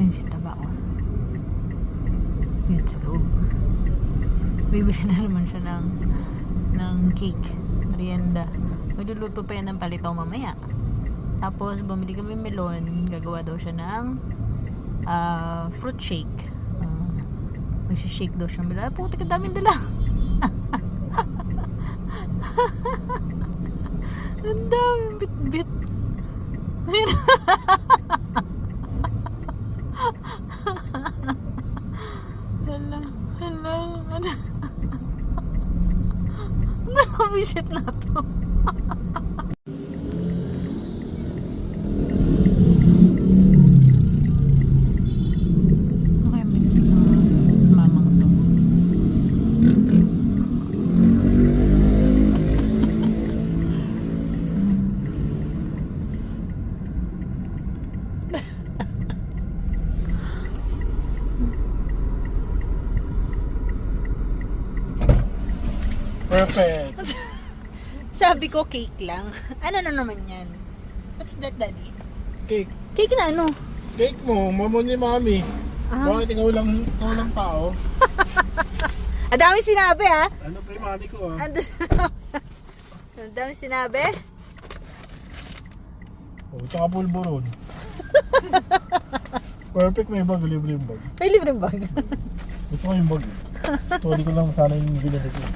Ayun si Tabao. Yun sa loob. Bibili na naman siya ng cake. Merienda. Magluluto pa yan ng palitaw mamaya. Tapos bumili kami melon. Gagawa daw siya ng fruit shake. Magsishake daw siya. Puti ka daming dala. Ang daming bit-bit. Ayun. Hello. Nakabisit na to. Mamang to. Perfect. Sabi ko cake lang. Ano na naman yan? What's that, daddy? Cake. Cake na ano? Cake mo, mamo ni mami. Bakit ikaw lang tao? Ang dami sinabi ha? Ano pa yung mami ko ah? Ang dami sinabi? Oh, tsaka pulburon. Perfect, may bag, libre yung bag. May libreng bag. Gusto ko yung bag. Tuwali ko lang sana yung binili ko.